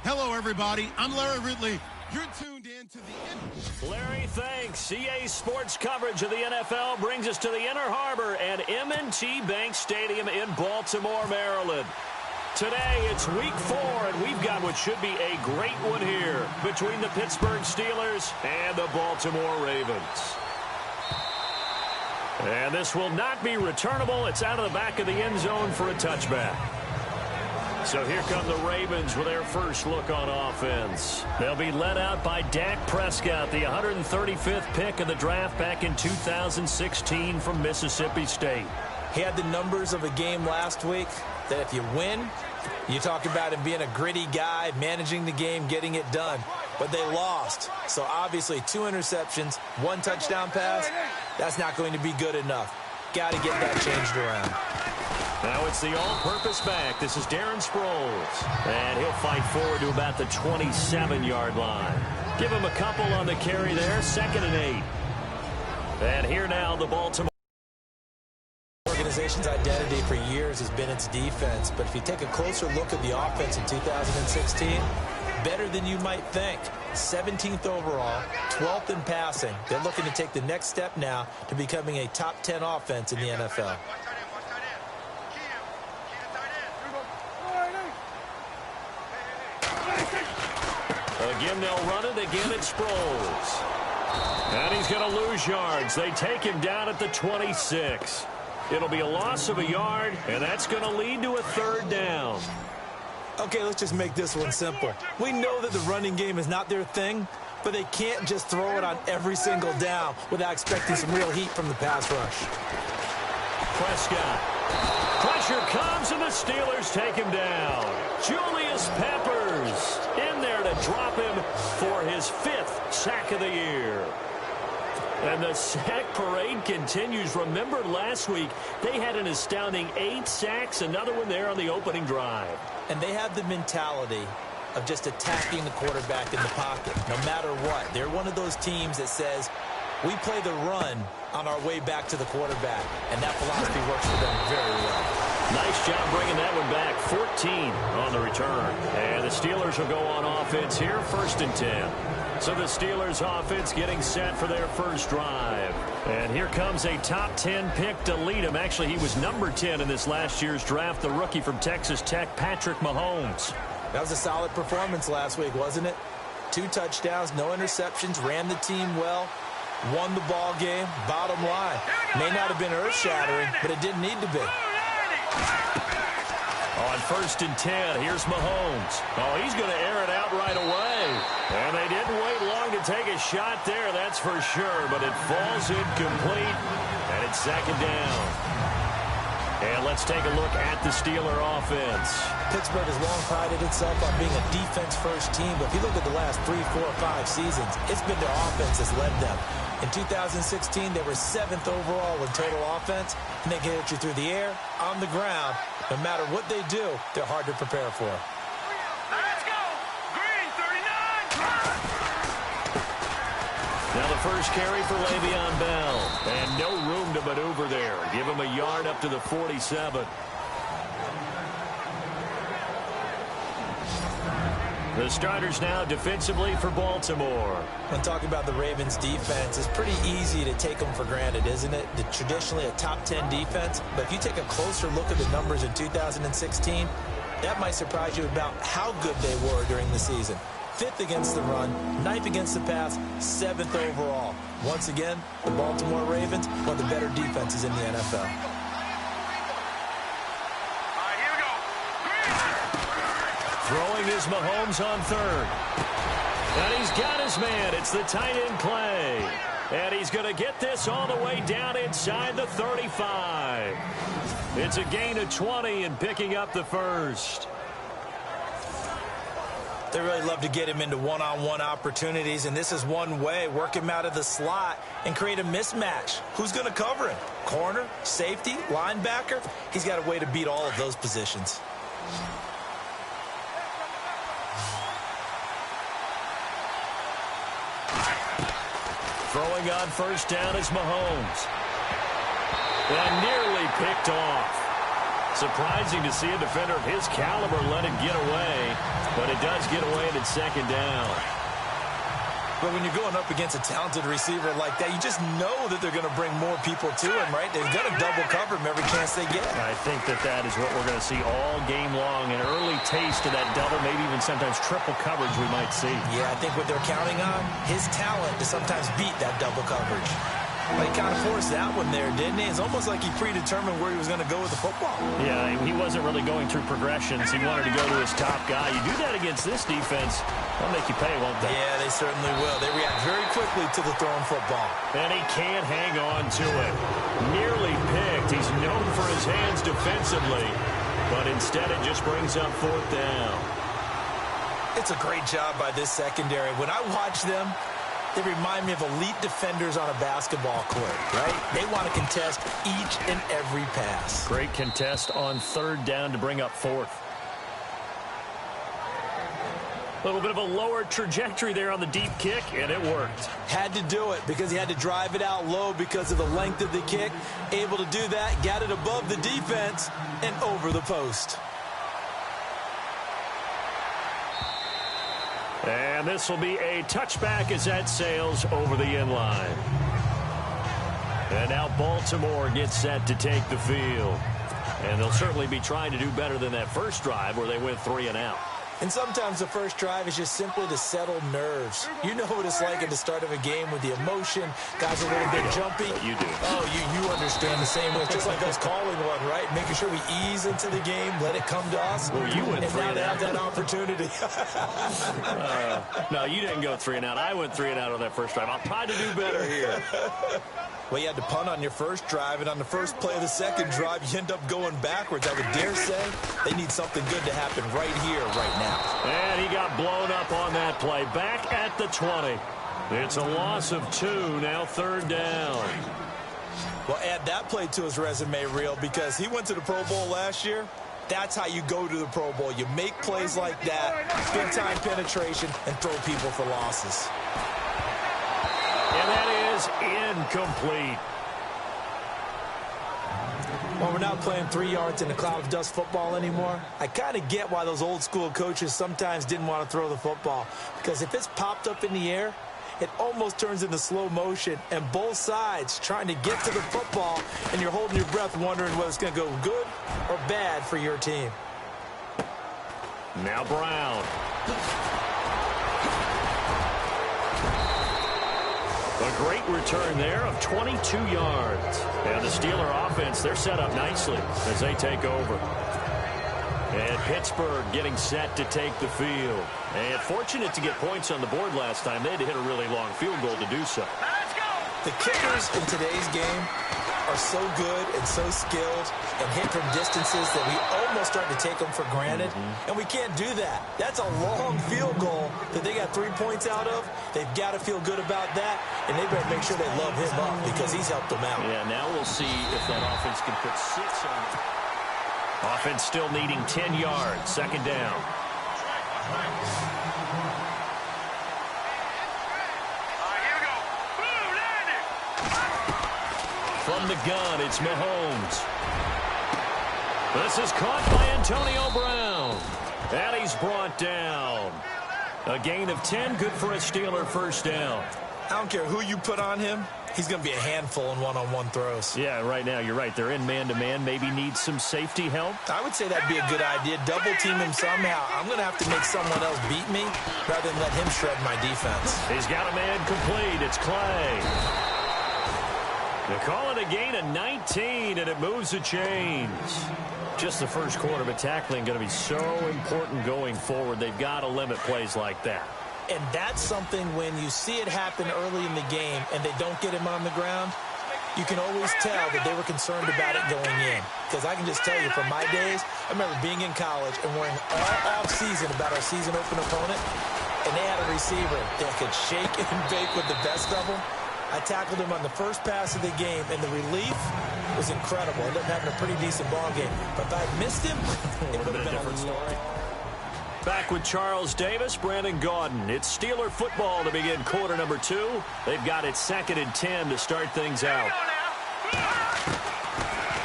Hello, everybody. I'm Larry Ridley. You're tuned in to the... Larry, thanks. CA Sports coverage of the NFL brings us to the Inner Harbor at M&T Bank Stadium in Baltimore, Maryland. Today, it's week 4, and we've got what should be a great one here between the Pittsburgh Steelers and the Baltimore Ravens. And this will not be returnable. It's out of the back of the end zone for a touchback. So here come the Ravens with their first look on offense. They'll be led out by Dak Prescott, the 135th pick of the draft back in 2016 from Mississippi State. He had the numbers of a game last week that if you win, you talk about him being a gritty guy, managing the game, getting it done. But they lost. So obviously 2 interceptions, 1 touchdown pass, that's not going to be good enough. Got to get that changed around. Now it's the all-purpose back. This is Darren Sproles. And he'll fight forward to about the 27-yard line. Give him a couple on the carry there. 2nd and 8. And here now the Baltimore. Organization's identity for years has been its defense. But if you take a closer look at the offense in 2016, better than you might think. 17th overall, 12th in passing. They're looking to take the next step now to becoming a top 10 offense in the NFL. Again, they'll run it. Again, it's Sproles. And he's going to lose yards. They take him down at the 26. It'll be a loss of a yard, and that's going to lead to a 3rd down. Okay, let's just make this one simple. We know that the running game is not their thing, but they can't just throw it on every single down without expecting some real heat from the pass rush. Prescott. Pressure comes, and the Steelers take him down. Julius Peppers in there to drop him for his 5th sack of the year. And the sack parade continues. Remember last week, they had an astounding 8 sacks, another one there on the opening drive. And they have the mentality of just attacking the quarterback in the pocket, no matter what. They're one of those teams that says, we play the run on our way back to the quarterback, and that philosophy works for them very well. Nice job bringing that one back. 14 on the return. And the Steelers will go on offense here, 1st and 10. So the Steelers offense getting set for their first drive. And here comes a top 10 pick to lead him. Actually, he was number 10 in this last year's draft, the rookie from Texas Tech, Patrick Mahomes. That was a solid performance last week, wasn't it? 2 touchdowns, no interceptions, ran the team well, won the ball game. Bottom line, may not have been earth-shattering, but it didn't need to be. On 1st and 10, here's Mahomes. Oh, he's going to air it out right away. And they didn't wait long to take a shot there, that's for sure. But it falls incomplete, and it's 2nd down. And let's take a look at the Steeler offense. Pittsburgh has long prided itself on being a defense-first team. But if you look at the last 3, 4, 5 seasons, it's been their offense that's led them. In 2016, they were 7th overall in total offense, and they can hit you through the air, on the ground. No matter what they do, they're hard to prepare for. Let's go! Green, 39! Now the first carry for Le'Veon Bell. And no room to maneuver there. Give him a yard up to the 47. The starters now defensively for Baltimore. When talking about the Ravens' defense, it's pretty easy to take them for granted, isn't it? They're traditionally a top 10 defense, but if you take a closer look at the numbers in 2016, that might surprise you about how good they were during the season. 5th against the run, 9th against the pass, 7th overall. Once again, the Baltimore Ravens, one of the better defenses in the NFL. Throwing is Mahomes on 3rd. And he's got his man. It's the tight end play. And he's going to get this all the way down inside the 35. It's a gain of 20 and picking up the 1st. They really love to get him into one-on-one opportunities, and this is one way. Work him out of the slot and create a mismatch. Who's going to cover him? Corner, safety, linebacker? He's got a way to beat all of those positions. Throwing on 1st down is Mahomes. And nearly picked off. Surprising to see a defender of his caliber let it get away, but it does get away and it's second down. But when you're going up against a talented receiver like that, you just know that they're going to bring more people to him, right? They're going to double cover him every chance they get. I think that is what we're going to see all game long, an early taste of that double, maybe even sometimes triple coverage we might see. Yeah, I think what they're counting on, his talent to sometimes beat that double coverage. But he kind of forced that one there, didn't he? It's almost like he predetermined where he was going to go with the football. Yeah, he wasn't really going through progressions. He wanted to go to his top guy. You do that against this defense, they'll make you pay, won't they? Yeah, they certainly will. They react very quickly to the thrown football. And he can't hang on to it. Nearly picked. He's known for his hands defensively, but instead it just brings up fourth down. It's a great job by this secondary. When I watch them, they remind me of elite defenders on a basketball court, right? They want to contest each and every pass. Great contest on third down to bring up fourth. A little bit of a lower trajectory there on the deep kick, and it worked. Had to do it because he had to drive it out low because of the length of the kick. Able to do that, got it above the defense and over the post. And this will be a touchback as that sails over the end line. And now Baltimore gets set to take the field. And they'll certainly be trying to do better than that first drive where they went 3 and out. And sometimes the first drive is just simply to settle nerves. You know what it's like at the start of a game with the emotion. Guys are a little bit jumpy. You do. Oh, you understand the same way. It's just like us calling one, right? Making sure we ease into the game, let it come to us. Well, you went 3 and out. And now they have that opportunity. No, you didn't go 3 and out. I went 3 and out on that first drive. I'll try to do better here. Well, you had to punt on your first drive, and on the first play of the second drive, you end up going backwards. I would dare say they need something good to happen right here, right now. And he got blown up on that play. Back at the 20. It's a loss of 2, now third down. Well, add that play to his resume reel because he went to the Pro Bowl last year. That's how you go to the Pro Bowl. You make plays like that, big-time penetration, and throw people for losses. And that is incomplete. Well, we're not playing 3 yards in a cloud of dust football anymore. I kind of get why those old-school coaches sometimes didn't want to throw the football. Because if it's popped up in the air, it almost turns into slow motion. And both sides trying to get to the football, and you're holding your breath wondering whether it's going to go good or bad for your team. Now Brown. A great return there of 22 yards. And the Steeler offense, they're set up nicely as they take over. And Pittsburgh getting set to take the field. And fortunate to get points on the board last time. They had to hit a really long field goal to do so. The kickers in today's game are so good and so skilled and hit from distances that we almost start to take them for granted. And we can't do that. That's a long field goal that they got 3 points out of. They've got to feel good about that, and they better make sure they love him up because he's helped them out. Yeah, now we'll see if that offense can put 6 on it. Offense still needing 10 yards, second down. From the gun, it's Mahomes. This is caught by Antonio Brown. And he's brought down. A gain of 10, good for a Steeler first down. I don't care who you put on him. He's going to be a handful in one-on-one throws. Yeah, right now, you're right. They're in man-to-man. Maybe needs some safety help. I would say that'd be a good idea. Double-team him somehow. I'm going to have to make someone else beat me rather than let him shred my defense. He's got a man complete. It's Clay. They call it a gain of 19, and it moves the chains. Just the first quarter, but tackling going to be so important going forward. They've got to limit plays like that. And that's something when you see it happen early in the game and they don't get him on the ground, you can always tell that they were concerned about it going in. Because I can just tell you from my days, I remember being in college and worrying all off-season about our season-open opponent, and they had a receiver that could shake and bake with the best of them. I tackled him on the first pass of the game, and the relief was incredible. I ended up having a pretty decent ball game. But if I had missed him, it would have been a different story. Back with Charles Davis, Brandon Gaudin. It's Steeler football to begin quarter number 2. They've got it 2nd and 10 to start things out.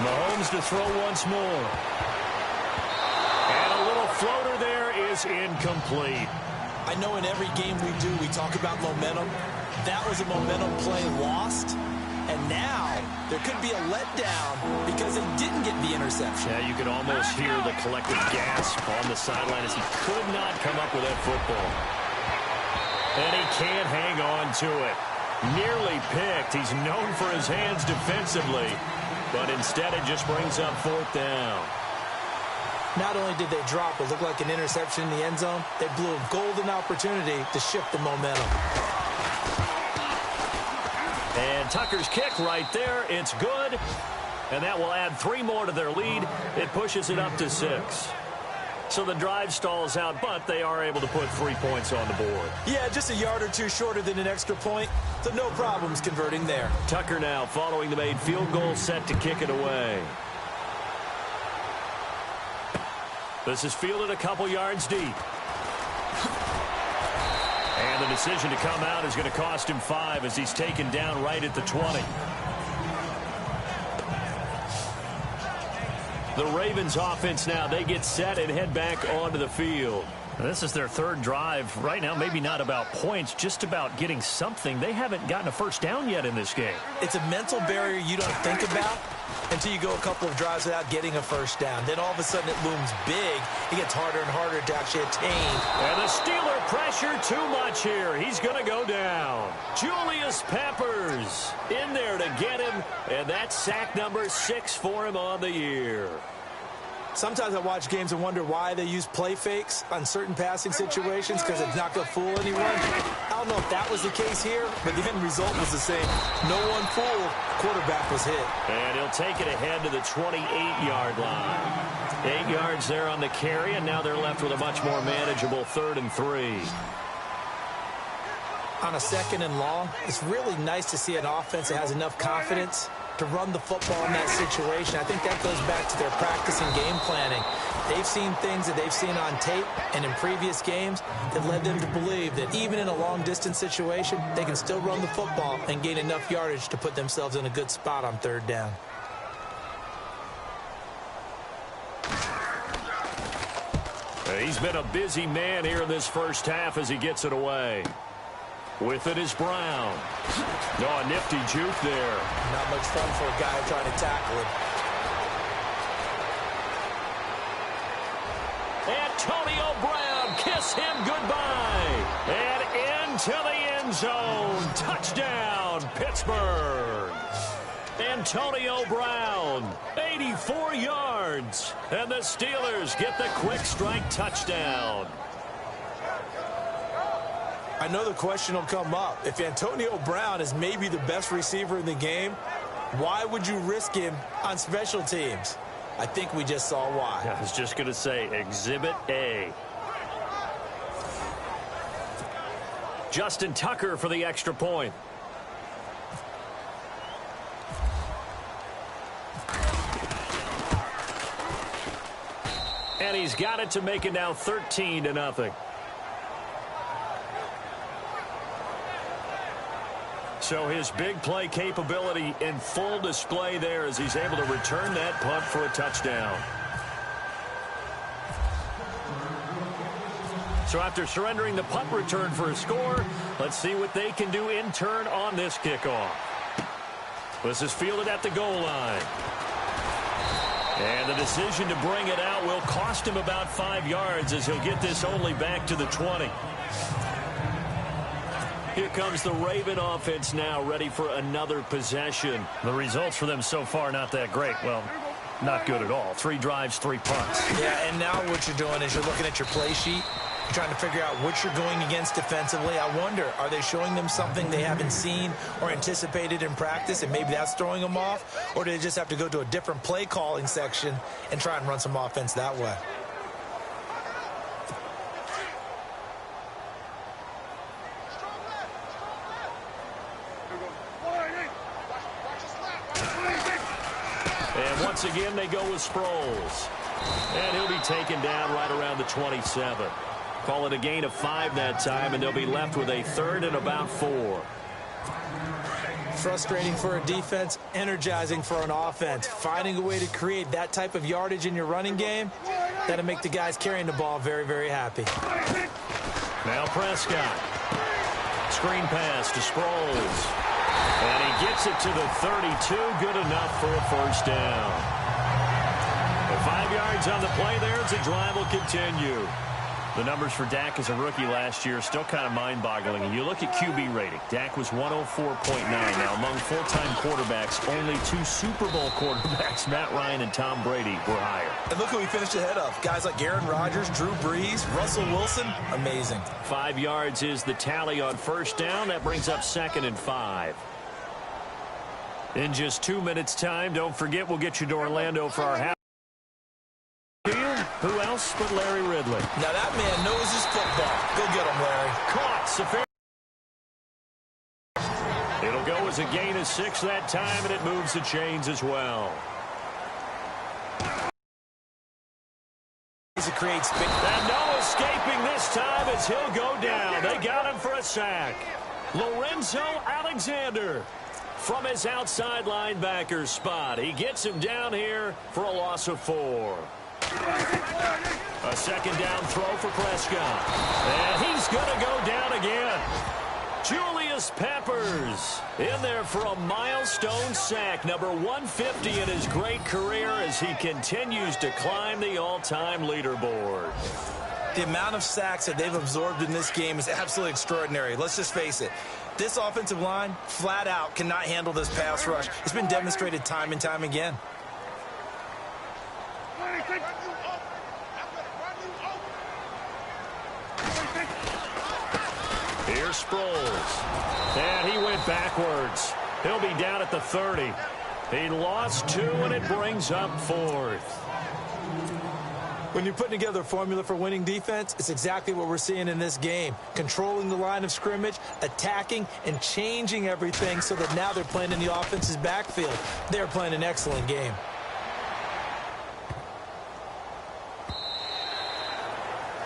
Mahomes to throw once more. And a little floater there is incomplete. I know in every game we do, we talk about momentum. That was a momentum play lost. And now there could be a letdown because they didn't get the interception. Yeah, you could almost hear the collective gasp on the sideline as he could not come up with that football. And he can't hang on to it. Nearly picked. He's known for his hands defensively. But instead it just brings up fourth down. Not only did they drop what looked like an interception in the end zone, they blew a golden opportunity to shift the momentum. And Tucker's kick right there. It's good. And that will add 3 more to their lead. It pushes it up to 6. So the drive stalls out, but they are able to put 3 points on the board. Yeah, just a yard or two shorter than an extra point. So no problems converting there. Tucker now following the made field goal, set to kick it away. This is fielded a couple yards deep. And the decision to come out is going to cost him 5 as he's taken down right at the 20. The Ravens offense now, they get set and head back onto the field. This is their 3rd drive. Right now, maybe not about points, just about getting something. They haven't gotten a first down yet in this game. It's a mental barrier you don't think about until you go a couple of drives without getting a first down. Then all of a sudden it looms big. It gets harder and harder to actually attain. And the Steeler pressure too much here. He's going to go down. Julius Peppers in there to get him. And that's sack number 6 for him on the year. Sometimes I watch games and wonder why they use play fakes on certain passing situations because it's not going to fool anyone. I don't know if that was the case here, but the end result was the same. No one fooled. Quarterback was hit. And he'll take it ahead to the 28-yard line. 8 yards there on the carry, and now they're left with a much more manageable 3rd and 3. On a 2nd and long, it's really nice to see an offense that has enough confidence to run the football in that situation. I think that goes back to their practice and game planning. They've seen things that they've seen on tape and in previous games that led them to believe that even in a long-distance situation, they can still run the football and gain enough yardage to put themselves in a good spot on 3rd down. He's been a busy man here in this first half as he gets it away. With it is Brown. Oh, a nifty juke there. Not much fun for a guy trying to tackle him. Antonio Brown, kiss him goodbye. And into the end zone. Touchdown, Pittsburgh. Antonio Brown, 84 yards. And the Steelers get the quick strike touchdown. I know the question will come up. If Antonio Brown is maybe the best receiver in the game, why would you risk him on special teams? I think we just saw why. I was just going to say, Exhibit A. Justin Tucker for the extra point. And he's got it to make it now 13-0. So his big play capability in full display there as he's able to return that punt for a touchdown. So after surrendering the punt return for a score, let's see what they can do in turn on this kickoff. This is fielded at the goal line. And the decision to bring it out will cost him about 5 yards as he'll get this only back to the 20. Here comes the Raven offense now, ready for another possession. The results for them so far not that great. Well, not good at all. 3 drives, 3 punts. Yeah, and now what you're doing is you're looking at your play sheet. You're trying to figure out what you're going against defensively. I wonder, are they showing them something they haven't seen or anticipated in practice, and maybe that's throwing them off? Or do they just have to go to a different play calling section and try and run some offense that way? And once again, they go with Sproles. And he'll be taken down right around the 27. Call it a gain of 5 that time, and they'll be left with a 3rd and about 4. Frustrating for a defense, energizing for an offense. Finding a way to create that type of yardage in your running game, that'll make the guys carrying the ball very, very happy. Now Prescott. Screen pass to Sproles. And he gets it to the 32. Good enough for a first down. 5 yards on the play there as the drive will continue. The numbers for Dak as a rookie last year still kind of mind-boggling. And you look at QB rating. Dak was 104.9. Now, among full-time quarterbacks, only 2 Super Bowl quarterbacks, Matt Ryan and Tom Brady, were higher. And look who he finished ahead of. Guys like Aaron Rodgers, Drew Brees, Russell Wilson. Amazing. 5 yards is the tally on first down. That brings up 2nd and 5. In just 2 minutes' time, don't forget we'll get you to Orlando for our half. Who else but Larry Ridley? Now that man knows his football. Go get him, Larry. Caught. It'll go as a gain of 6 that time, and it moves the chains as well. It creates big. And no escaping this time as he'll go down. They got him for a sack. Lorenzo Alexander from his outside linebacker spot. He gets him down here for a loss of 4. A second down throw for Prescott. And he's going to go down again. Julius Peppers in there for a milestone sack, number 150 in his great career as he continues to climb the all-time leaderboard. The amount of sacks that they've absorbed in this game is absolutely extraordinary. Let's just face it. This offensive line, flat out, cannot handle this pass rush. It's been demonstrated time and time again. Here's Sproles. And he went backwards. He'll be down at the 30. He lost 2, and it brings up 4th. When you're putting together a formula for winning defense, it's exactly what we're seeing in this game. Controlling the line of scrimmage, attacking, and changing everything so that now they're playing in the offense's backfield. They're playing an excellent game.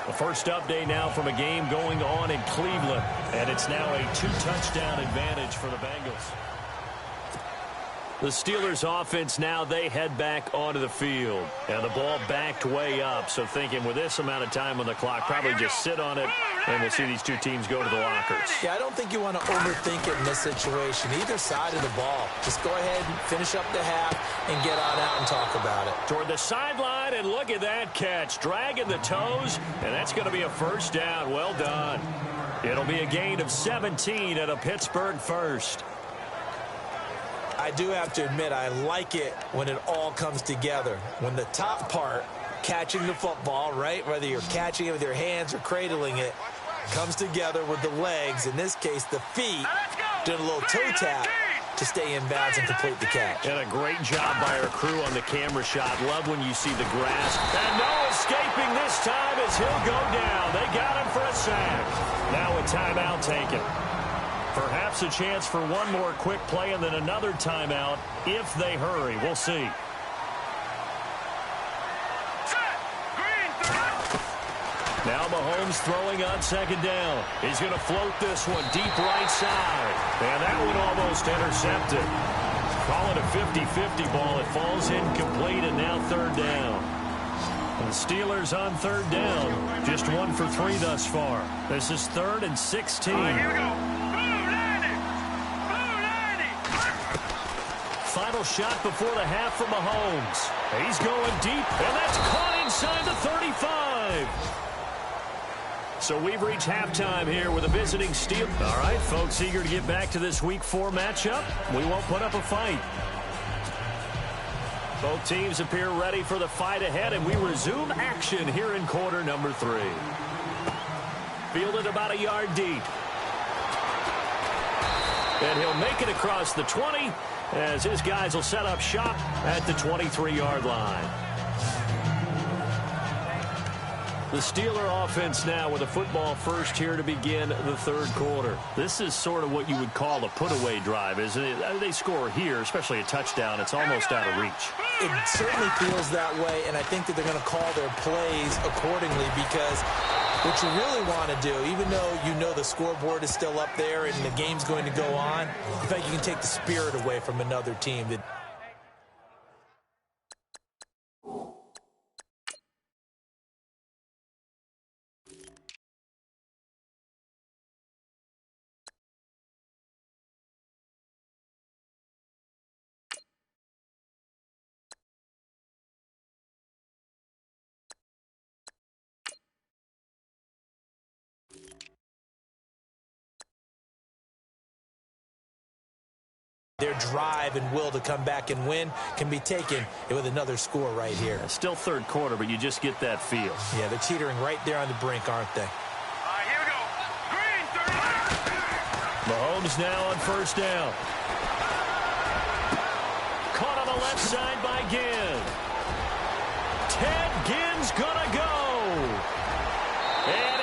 The first update now from a game going on in Cleveland, and it's now a 2-touchdown advantage for the Bengals. The Steelers offense now, they head back onto the field. And the ball backed way up, so thinking with this amount of time on the clock, probably just sit on it, and we'll see these two teams go to the lockers. Yeah, I don't think you want to overthink it in this situation. Either side of the ball. Just go ahead and finish up the half and get on out and talk about it. Toward the sideline, and look at that catch. Dragging the toes, and that's going to be a first down. Well done. It'll be a gain of 17 at a Pittsburgh first. I do have to admit, I like it when it all comes together. When the top part, catching the football, right, whether you're catching it with your hands or cradling it, comes together with the legs, in this case the feet, doing a little toe tap to stay in bounds and complete the catch. And a great job by our crew on the camera shot. Love when you see the grasp. And no escaping this time as he'll go down. They got him for a sack. Now a timeout taken. Perhaps a chance for one more quick play and then another timeout if they hurry. We'll see. Now Mahomes throwing on second down. He's going to float this one deep right side. And that one almost intercepted. Call it a 50-50 ball. It falls incomplete, and now third down. And the Steelers on third down. Just 1 for 3 thus far. This is 3rd and 16. Here we go. Final shot before the half from Mahomes. He's going deep, and that's caught inside the 35. So we've reached halftime here with a visiting Steelers. All right, folks, eager to get back to this Week 4 matchup. We won't put up a fight. Both teams appear ready for the fight ahead, and we resume action here in quarter number 3. Fielded about a yard deep. And he'll make it across the 20 as his guys will set up shop at the 23-yard line. The Steeler offense now with a football first here to begin the third quarter. This is sort of what you would call a put-away drive, isn't it? They score here, especially a touchdown. It's almost out of reach. It certainly feels that way, and I think that they're going to call their plays accordingly because what you really want to do, even though you know the the scoreboard is still up there and the game's going to go on, I think you can take the spirit away from another team. Their drive and will to come back and win can be taken with another score right here. Still third quarter, but you just get that feel. Yeah, they're teetering right there on the brink, aren't they? All right, here we go. Green, 30. Mahomes now on first down. Caught on the left side by Ginn. Ted Ginn's gonna go. And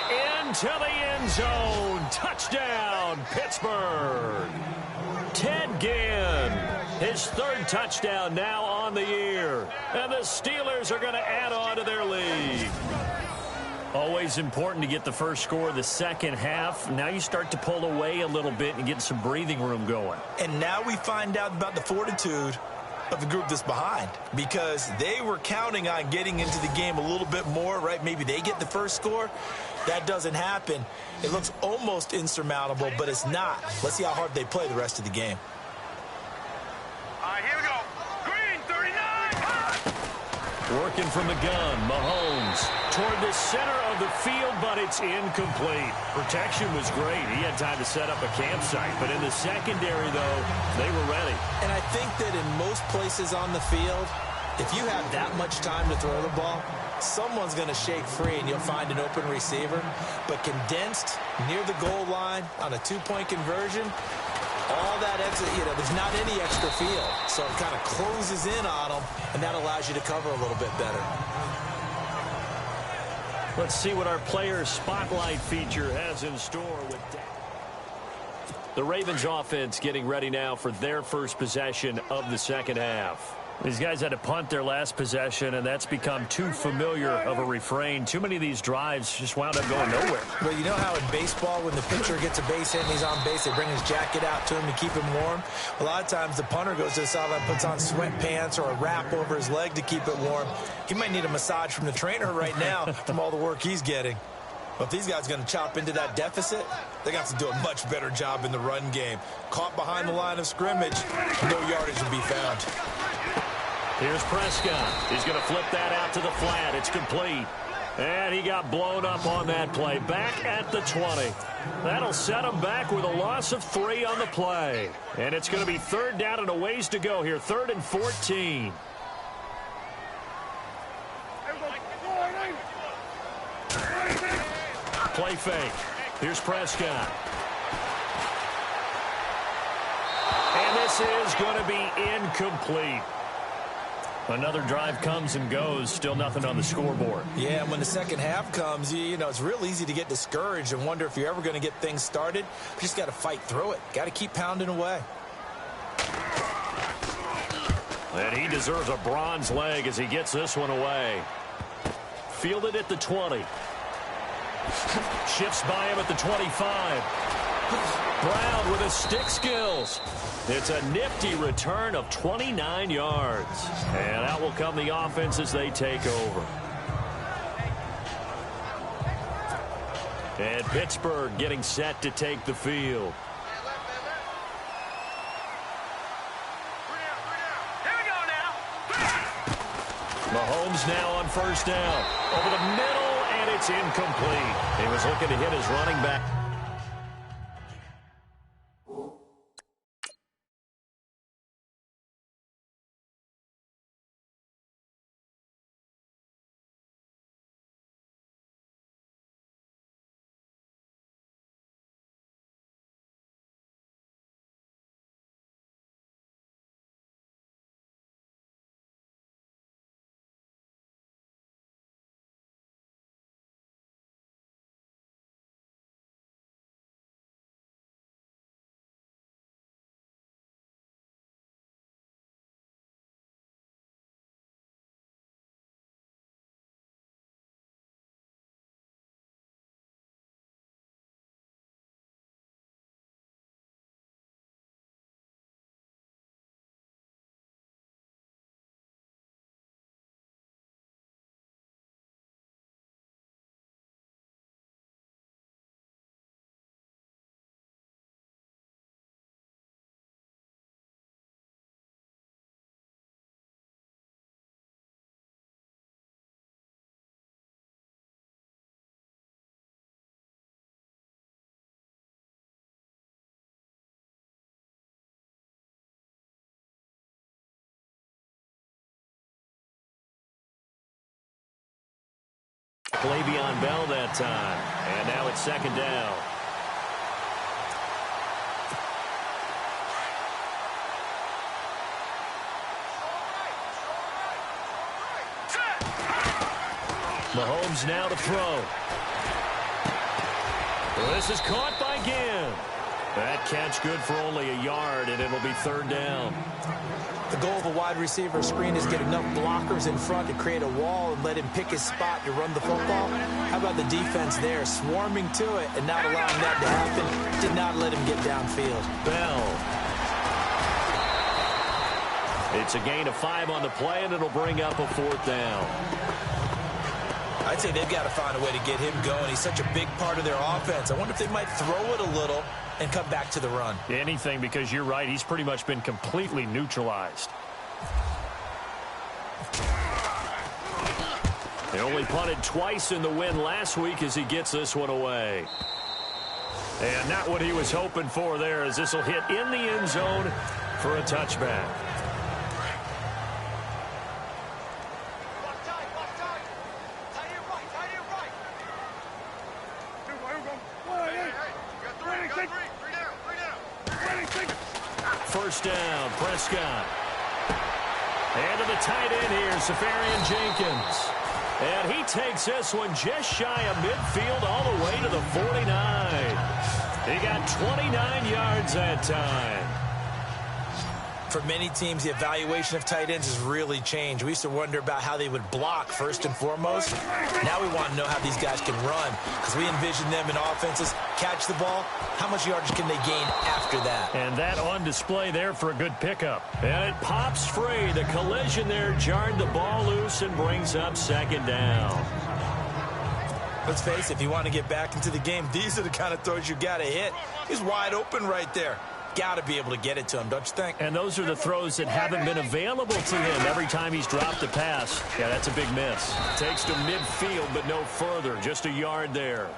into the end zone. Touchdown, Pittsburgh. Ted Ginn, his third touchdown now on the year. And the Steelers are going to add on to their lead. Always important to get the first score of the second half. Now you start to pull away a little bit and get some breathing room going. And now we find out about the fortitude of the group that's behind, because they were counting on getting into the game a little bit more, right? Maybe they get the first score. That doesn't happen. It looks almost insurmountable, but it's not. Let's see how hard they play the rest of the game. All right, here we go. Green, 39. Working from the gun, Mahomes toward the center of the field, but it's incomplete. Protection was great. He had time to set up a campsite, but in the secondary, though, they were ready. And I think that in most places on the field, if you have that much time to throw the ball, someone's going to shake free and you'll find an open receiver. But condensed near the goal line on a two-point conversion, all that extra, there's not any extra field. So it kind of closes in on them, and that allows you to cover a little bit better. Let's see what our player spotlight feature has in store with the Ravens offense getting ready now for their first possession of the second half. These guys had to punt their last possession, and that's become too familiar of a refrain. Too many of these drives just wound up going nowhere. Well, you know how in baseball, when the pitcher gets a base hit and he's on base, they bring his jacket out to him to keep him warm? A lot of times the punter goes to the sideline, puts on sweatpants or a wrap over his leg to keep it warm. He might need a massage from the trainer right now from all the work he's getting. But if these guys are going to chop into that deficit, they got to do a much better job in the run game. Caught behind the line of scrimmage, no yardage will be found. Here's Prescott. He's going to flip that out to the flat. It's complete. And he got blown up on that play. Back at the 20. That'll set him back with a loss of 3 on the play. And it's going to be third down and a ways to go here. 3rd and 14. Play fake. Here's Prescott. And this is going to be incomplete. Another drive comes and goes. Still nothing on the scoreboard. Yeah, and when the second half comes, it's real easy to get discouraged and wonder if you're ever going to get things started. You just got to fight through it. Got to keep pounding away. And he deserves a bronze leg as he gets this one away. Fielded at the 20. Shifts by him at the 25. Brown with his stick skills. It's a nifty return of 29 yards. And out will come the offense as they take over. And Pittsburgh getting set to take the field. Here we go now. Mahomes now on first down. Over the middle, and it's incomplete. He was looking to hit his running back. Le'Veon Bell that time. And now it's second down. Mahomes now to throw. This is caught by Ginn. That catch good for only a yard, and it'll be third down. The goal of a wide receiver screen is get enough blockers in front to create a wall and let him pick his spot to run the football. How about the defense there, swarming to it and not allowing that to happen? Did not let him get downfield. Bell. It's a gain of 5 on the play, and it'll bring up a fourth down. I'd say they've got to find a way to get him going. He's such a big part of their offense. I wonder if they might throw it a little and come back to the run. Anything, because you're right. He's pretty much been completely neutralized. They only punted twice in the win last week as he gets this one away. And not what he was hoping for there, as this will hit in the end zone for a touchback. First down, Prescott. And to the tight end here, Safarian Jenkins. And he takes this one just shy of midfield all the way to the 49. He got 29 yards that time. For many teams, the evaluation of tight ends has really changed. We used to wonder about how they would block first and foremost. Now we want to know how these guys can run, because we envision them in offenses catch the ball. How much yardage can they gain after that? And that on display there for a good pickup. And it pops free. The collision there jarred the ball loose and brings up second down. Let's face it, if you want to get back into the game, these are the kind of throws you got to hit. He's wide open right there. Got to be able to get it to him, don't you think? And those are the throws that haven't been available to him every time he's dropped a pass. Yeah, that's a big miss. Takes to midfield, but no further. Just a yard there.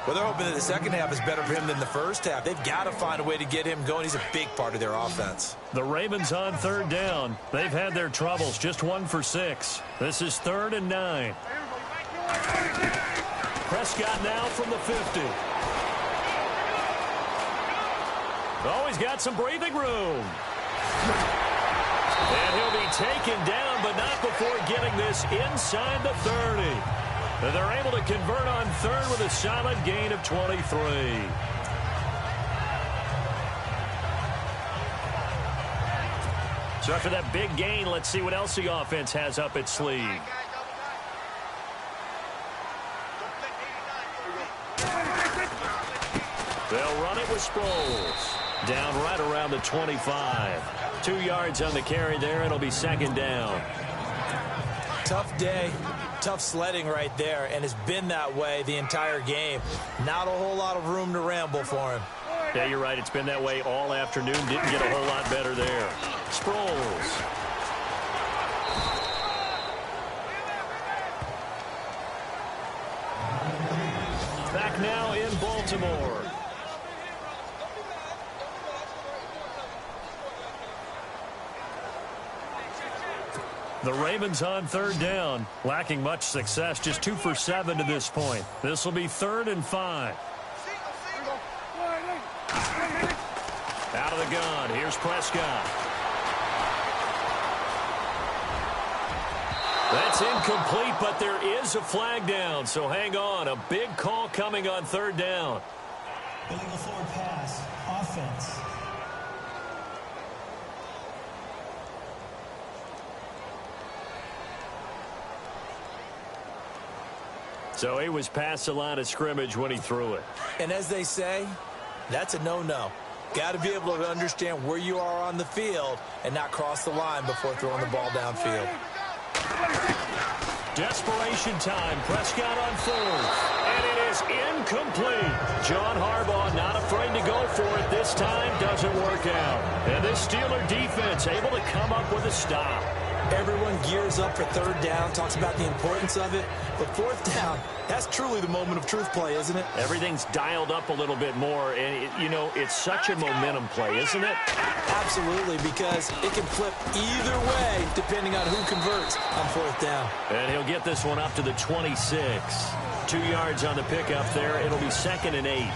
Well, they're hoping that the second half is better for him than the first half. They've got to find a way to get him going. He's a big part of their offense. The Ravens on third down. They've had their troubles. Just 1 for 6. This is 3rd and 9. Prescott now from the 50. Oh, he's got some breathing room. And he'll be taken down, but not before getting this inside the 30. And they're able to convert on third with a solid gain of 23. So after that big gain, let's see what else the offense has up its sleeve. They'll run it with Sproles. Down right around the 25. 2 yards on the carry there. It'll be second down. Tough day. Tough sledding right there, and it's been that way the entire game. Not a whole lot of room to ramble for him. Yeah, you're right. It's been that way all afternoon. Didn't get a whole lot better there. Sproles. Back now in Baltimore. The Ravens on third down, lacking much success, just 2 for 7 to this point. This will be 3rd and 5. Out of the gun, here's Prescott. That's incomplete, but there is a flag down, so hang on. A big call coming on third down. Illegal forward pass, offense. So he was past the line of scrimmage when he threw it. And as they say, that's a no-no. Got to be able to understand where you are on the field and not cross the line before throwing the ball downfield. Desperation time. Prescott on fourth. And it is incomplete. John Harbaugh not afraid to go for it this time. Doesn't work out. And this Steeler defense able to come up with a stop. Everyone gears up for third down, talks about the importance of it. But fourth down, that's truly the moment of truth play, isn't it? Everything's dialed up a little bit more. And, it's such a momentum play, isn't it? Absolutely, because it can flip either way depending on who converts on fourth down. And he'll get this one up to the 26. 2 yards on the pickup there. It'll be 2nd and 8.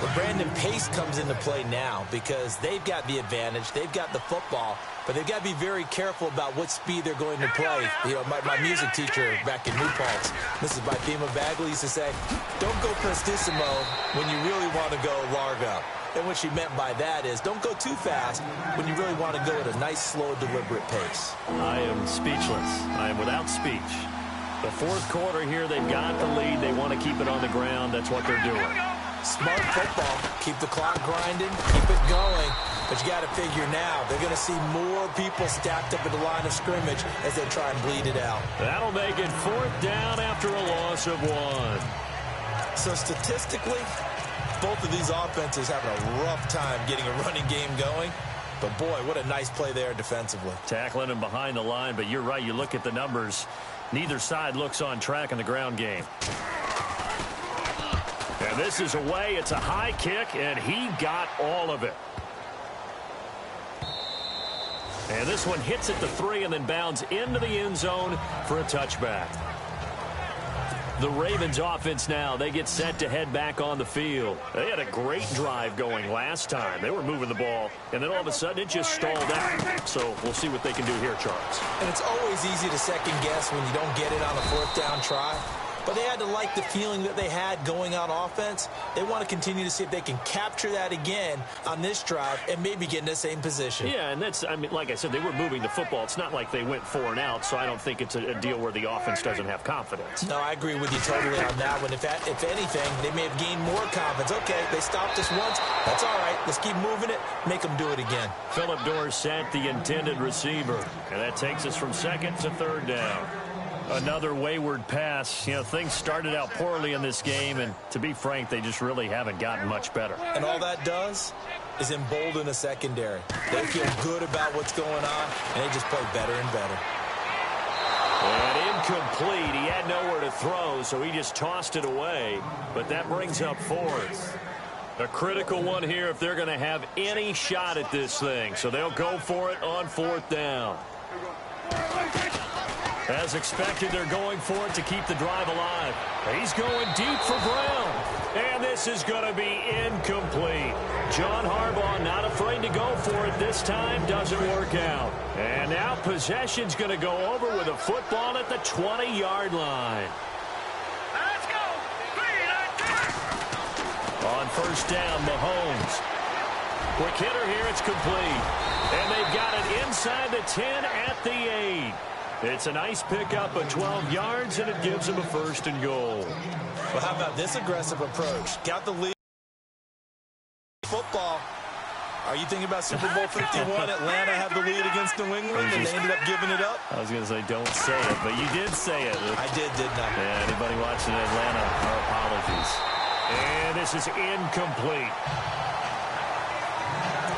Well, Brandon, pace comes into play now because they've got the advantage. They've got the football, but they've got to be very careful about what speed they're going to play. My music teacher back in New Paltz, Mrs. Bythema Bagley, used to say, don't go prestissimo when you really want to go largo. And what she meant by that is don't go too fast when you really want to go at a nice, slow, deliberate pace. I am speechless. I am without speech. The fourth quarter here, they've got the lead. They want to keep it on the ground. That's what they're doing. Smart football. Keep the clock grinding. Keep it going. But you got to figure now, they're going to see more people stacked up at the line of scrimmage as they try and bleed it out. That'll make it 4th down after a loss of 1. So statistically, both of these offenses having a rough time getting a running game going. But, boy, what a nice play there defensively. Tackling him behind the line, but you're right. You look at the numbers. Neither side looks on track in the ground game. And this is away. It's a high kick, and he got all of it. And this one hits at the 3 and then bounds into the end zone for a touchback. The Ravens offense now, they get set to head back on the field. They had a great drive going last time. They were moving the ball, and then all of a sudden it just stalled out. So we'll see what they can do here, Charles. And it's always easy to second guess when you don't get it on a fourth down try. But they had to like the feeling that they had going on offense. They want to continue to see if they can capture that again on this drive and maybe get in the same position. Yeah, and that's, like I said, they were moving the football. It's not like they went 4 and out, so I don't think it's a deal where the offense doesn't have confidence. No, I agree with you totally on that one. If anything, they may have gained more confidence. Okay, they stopped us once. That's all right. Let's keep moving it. Make them do it again. Phillip Dorsett, the intended receiver. And that takes us from 2nd to 3rd down. Another wayward pass. Things started out poorly in this game, and to be frank, they just really haven't gotten much better. And all that does is embolden a secondary. They feel good about what's going on, and they just play better and better. And incomplete. He had nowhere to throw, so he just tossed it away. But that brings up 4th. A critical one here if they're going to have any shot at this thing. So they'll go for it on 4th down. As expected, they're going for it to keep the drive alive. He's going deep for Brown. And this is going to be incomplete. John Harbaugh not afraid to go for it this time. Doesn't work out. And now possession's going to go over with a football at the 20-yard line. Let's go. On 1st down, Mahomes. Quick hitter here. It's complete. And they've got it inside the 10 at the 8. It's a nice pickup of 12 yards, and it gives them a 1st and goal. Well, how about this aggressive approach? Got the lead. Football. Are you thinking about Super Bowl 51? Atlanta had the lead against New England, and they ended up giving it up? I was going to say, don't say it, but you did say it. I didn't I? Yeah, anybody watching Atlanta, our apologies. And this is incomplete.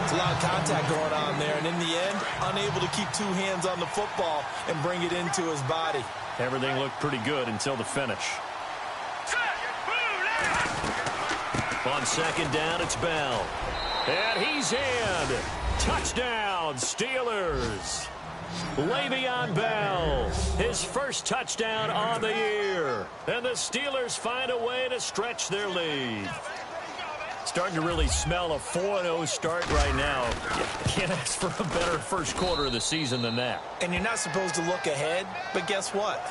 It's a lot of contact going on there, and in the end, unable to keep 2 hands on the football and bring it into his body. Everything looked pretty good until the finish. On 2nd down, it's Bell. And he's in. Touchdown, Steelers. Le'Veon Bell, his first touchdown on the year. And the Steelers find a way to stretch their lead. Starting to really smell a 4-0 start right now. Can't ask for a better first quarter of the season than that. And you're not supposed to look ahead, but guess what?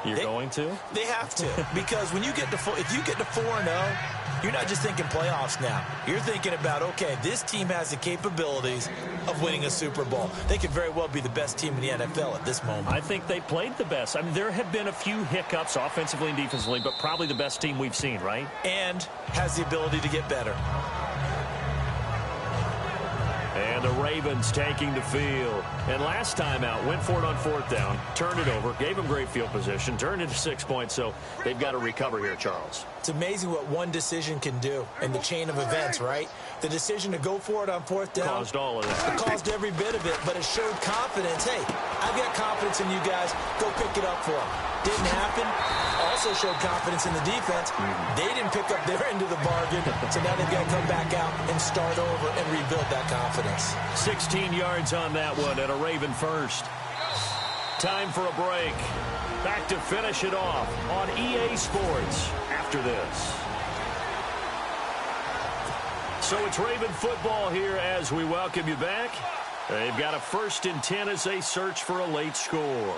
You're going to? They have to, because when you get to if you get to 4-0, you're not just thinking playoffs now. You're thinking about, okay, this team has the capabilities of winning a Super Bowl. They could very well be the best team in the NFL at this moment. I think they played the best. I mean, there have been a few hiccups offensively and defensively, but probably the best team we've seen, right? And has the ability to get better. And the Ravens taking the field. And last time out, went for it on 4th down, turned it over, gave them great field position, turned it to 6 points, so they've got to recover here, Charles. It's amazing what one decision can do in the chain of events, right? The decision to go for it on 4th down caused all of that. It caused every bit of it, but it showed confidence. Hey, I've got confidence in you guys. Go pick it up for them. Didn't happen. Also showed confidence in the defense. They didn't pick up their end of the bargain, so now they've got to come back out and start over and rebuild that confidence. 16 yards on that one and a Raven first. Time for a break. Back to finish it off on EA Sports after this. So it's Raven football here as we welcome you back. They've got a 1st and 10 as they search for a late score.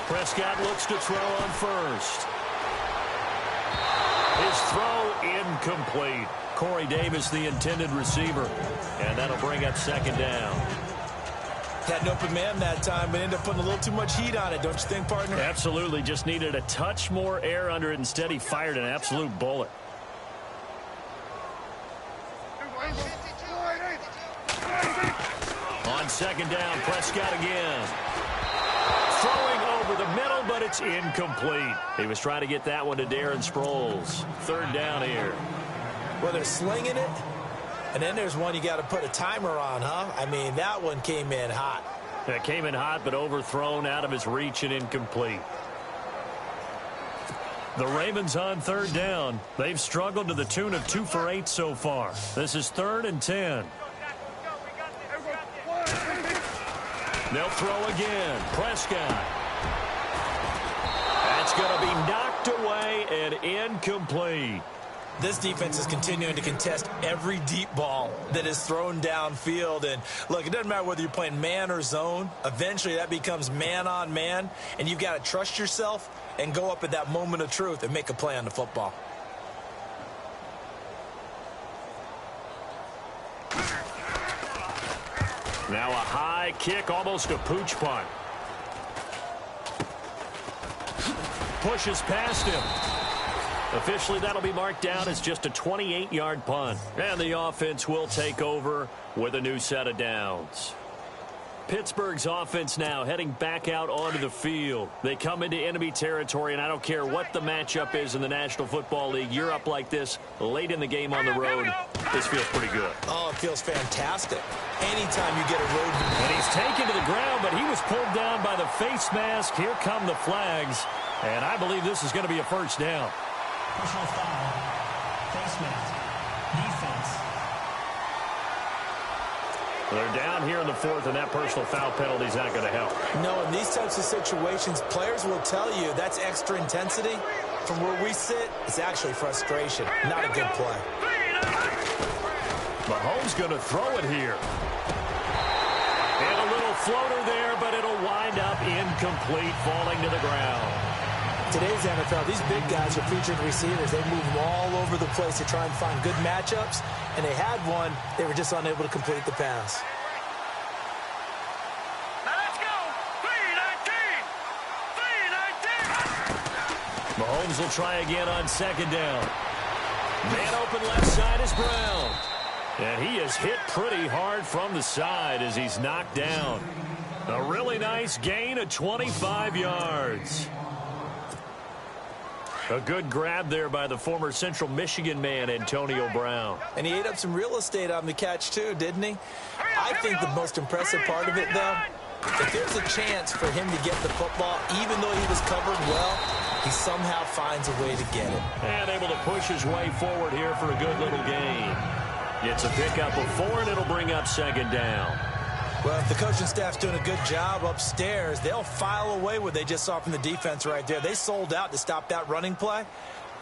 Prescott looks to throw on 1st. His throw incomplete. Corey Davis, the intended receiver. And that'll bring up 2nd down. Had an open man that time, but ended up putting a little too much heat on it, don't you think, partner? Absolutely. Just needed a touch more air under it. Instead, he fired an absolute bullet. On 2nd down, Prescott again. Throwing over the middle, but it's incomplete. He was trying to get that one to Darren Sproles. 3rd down here. Well, they're slinging it, and then there's one you got to put a timer on, huh? I mean, that one came in hot. That came in hot, but overthrown out of his reach and incomplete. The Ravens on 3rd down. They've struggled to the tune of 2 for 8 so far. This is 3rd and 10. They'll throw again. Prescott. That's going to be knocked away and incomplete. This defense is continuing to contest every deep ball that is thrown downfield. And, look, it doesn't matter whether you're playing man or zone. Eventually, that becomes man-on-man, and you've got to trust yourself and go up at that moment of truth and make a play on the football. Now a high kick, almost a pooch punt. Pushes past him. Officially, that'll be marked down as just a 28-yard punt. And the offense will take over with a new set of downs. Pittsburgh's offense now heading back out onto the field. They come into enemy territory, and I don't care what the matchup is in the National Football League. You're up like this late in the game on the road. This feels pretty good. Oh, it feels fantastic. Anytime you get a road. And he's taken to the ground, but he was pulled down by the face mask. Here come the flags. And I believe this is going to be a 1st down. Personal foul. Face mask. Defense. They're down here in the 4th, and that personal foul penalty is not going to help. No, in these types of situations, players will tell you that's extra intensity. From where we sit, it's actually frustration. Not a good play. Mahomes going to throw it here. And a little floater there, but it'll wind up incomplete, falling to the ground. Today's NFL, these big guys are featured receivers. They move all over the place to try and find good matchups, and they had one. They were just unable to complete the pass. Now let's go. 3-19. Mahomes will try again on 2nd down. Man open left side is Brown. And he is hit pretty hard from the side as he's knocked down. A really nice gain of 25 yards. A good grab there by the former Central Michigan man, Antonio Brown. And he ate up some real estate on the catch, too, didn't he? I think the most impressive part of it, though, if there's a chance for him to get the football, even though he was covered well, he somehow finds a way to get it. And able to push his way forward here for a good little gain. Gets a pickup of 4, and it'll bring up 2nd down. Well, if the coaching staff's doing a good job upstairs, they'll file away what they just saw from the defense right there. They sold out to stop that running play.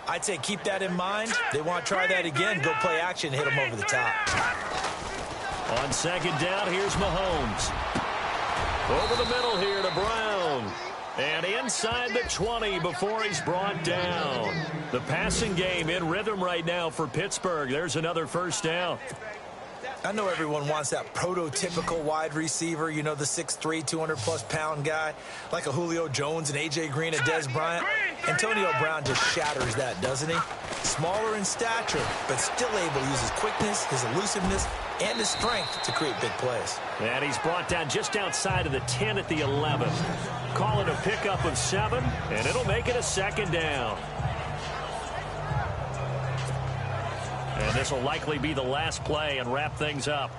I'd say keep that in mind. They want to try that again, go play action, hit them over the top. On 2nd down, here's Mahomes. Over the middle here to Brown. And inside the 20 before he's brought down. The passing game in rhythm right now for Pittsburgh. There's another 1st down. I know everyone wants that prototypical wide receiver, you know, the 6'3", 200-plus pound guy, like a Julio Jones and A.J. Green and Des Bryant. Antonio Brown just shatters that, doesn't he? Smaller in stature, but still able to use his quickness, his elusiveness, and his strength to create big plays. And he's brought down just outside of the 10 at the 11. Call it a pickup of 7, and it'll make it a second down. And this will likely be the last play and wrap things up.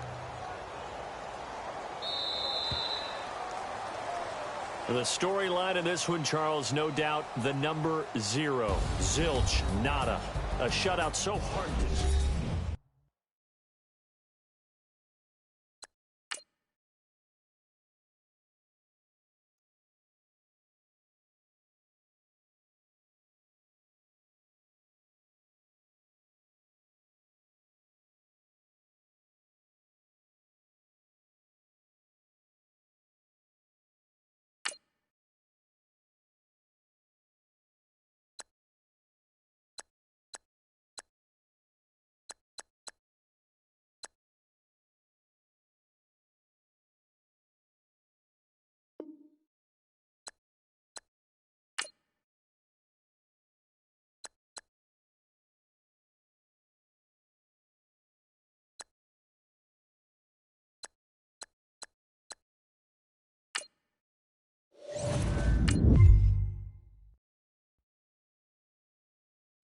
The storyline in this one, Charles, no doubt the number 0. Zilch, nada. A shutout so hard to...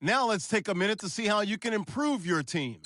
Now let's take a minute to see how you can improve your team.